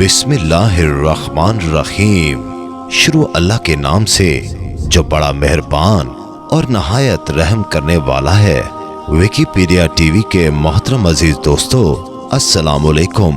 बिस्मिल्लाहिर्रहमानिर्रहीम। शुरू अल्लाह के नाम से जो बड़ा मेहरबान और नहायत रहम करने वाला है। विकिपीडिया टीवी के मोहतरम अजीज दोस्तों, अस्सलामुअलैकुम।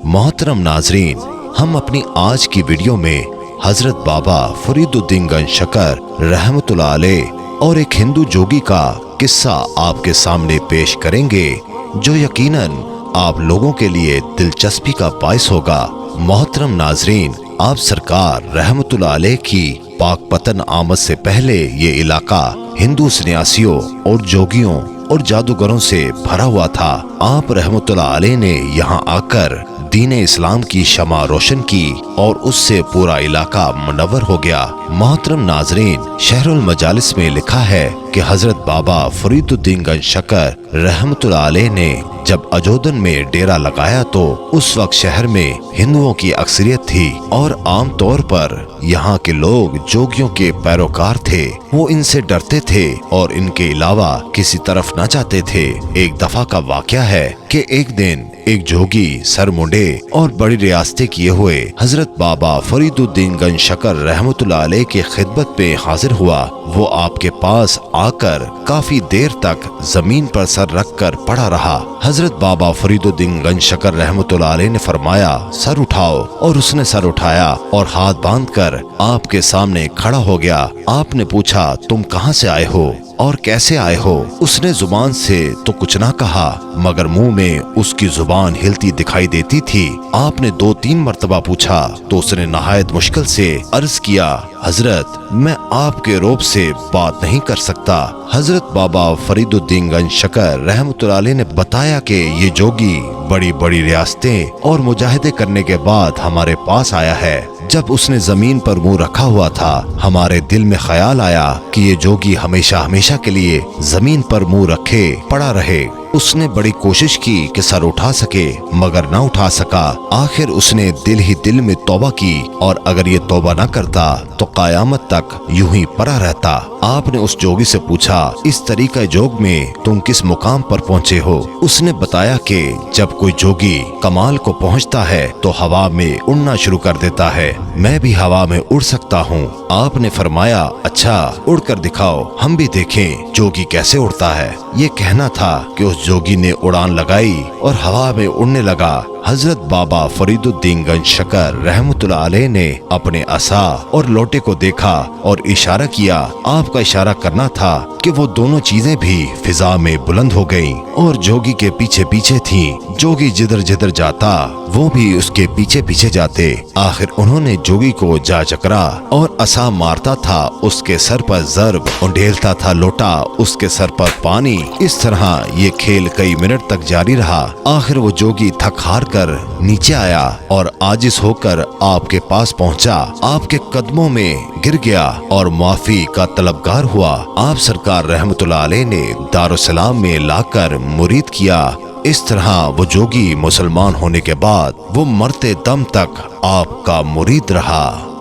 मोहतरम नाजरीन, हम अपनी आज की वीडियो में हजरत बाबा फरीदुद्दीन गंज शकर रहमतुल्लाह अलैह और एक हिंदू जोगी का किस्सा आपके सामने पेश करेंगे, जो यकीनन आप लोगों के लिए दिलचस्पी का बाइस होगा। मोहतरम नाजरीन, आप सरकार रहमतुल्लाह अलैह की पाक पतन आमद से पहले ये इलाका हिंदू सन्यासियों और जोगियों और जादूगरों से भरा हुआ था। आप रहमतुल्लाह अलैह ने यहाँ आकर दीन इस्लाम की शमा रोशन की और उससे पूरा इलाका मुनव्वर हो गया। मोहतरम नाजरीन, शहरुल मजालिस में लिखा है कि हजरत बाबा फरीदुद्दीन गंज शकर रहमतुल्लाह अलैह ने जब अजोदन में डेरा लगाया तो उस वक्त शहर में हिंदुओं की अक्सरियत थी और आम तौर पर यहाँ के लोग जोगियों के पैरोकार थे। वो इनसे डरते थे और इनके अलावा किसी तरफ न जाते थे। एक दफा का वाकया है कि एक दिन एक जोगी सर मुंडे और बड़ी रियासतें किए हुए हजरत बाबा फरीदुद्दीन गंज शकर रहमतुल्लाह अलैह की खिदमत पे हाजिर हुआ। वो आपके पास आकर काफी देर तक जमीन पर सर रखकर पड़ा रहा। हजरत बाबा फरीदुद्दीन गंज शकर रहमतुल्लाह अलैह ने फरमाया, सर उठाओ, और उसने सर उठाया और हाथ बांधकर आपके सामने खड़ा हो गया। आपने पूछा, तुम कहाँ से आए हो और कैसे आए हो? उसने जुबान से तो कुछ ना कहा, मगर मुंह में उसकी जुबान हिलती दिखाई देती थी। आपने 2-3 मर्तबा पूछा तो उसने नहायत मुश्किल से अर्ज किया, हजरत, मैं आपके रोब से बात नहीं कर सकता। हजरत बाबा फरीदुद्दीन गंज शकर रहमतुल्लाह अलैह ने बताया कि ये जोगी बड़ी बड़ी रियासतें और मुजाहिदे करने के बाद हमारे पास आया है। जब उसने जमीन पर मुंह रखा हुआ था, हमारे दिल में ख्याल आया कि ये जोगी हमेशा हमेशा के लिए जमीन पर मुंह रखे पड़ा रहे। उसने बड़ी कोशिश की कि सर उठा सके, मगर ना उठा सका। आखिर उसने दिल ही दिल में तौबा की और अगर ये तौबा ना करता तो कयामत तक यूं ही पड़ा रहता। आपने उस जोगी से पूछा, इस तरीका जोग में तुम किस मुकाम पर पहुँचे हो? उसने बताया कि जब कोई जोगी कमाल को पहुँचता है तो हवा में उड़ना शुरू कर देता है। मैं भी हवा में उड़ सकता हूँ। आपने फरमाया, अच्छा, उड़ कर दिखाओ, हम भी देखें जोगी कैसे उड़ता है। ये कहना था कि उस जोगी ने उड़ान लगाई और हवा में उड़ने लगा। हजरत बाबा फरीदुद्दीन गंज शकर रहमतुल्लाह अलैह ने अपने असा और लोटे को देखा और इशारा किया। आपका इशारा करना था कि वो दोनों चीजें भी फिजा में बुलंद हो गईं और जोगी के पीछे पीछे थीं। जोगी जिधर जिधर जाता वो भी उसके पीछे पीछे जाते। आखिर उन्होंने जोगी को जा चकरा और असा मारता था उसके सर पर जर्ब, उंडेलता था लोटा उसके सर पर पानी। इस तरह ये खेल कई मिनट तक जारी रहा। आखिर वो जोगी थक हार कर नीचे आया और आजिज होकर आपके पास पहुंचा। आपके कदमों में गिर गया और माफी का तलबगार हुआ। आप सरकार रहमतुल्लाह अलैह ने दारुसलाम में लाकर मुरीद किया। इस तरह वो जोगी मुसलमान होने के बाद वो मरते दम तक आपका मुरीद रहा।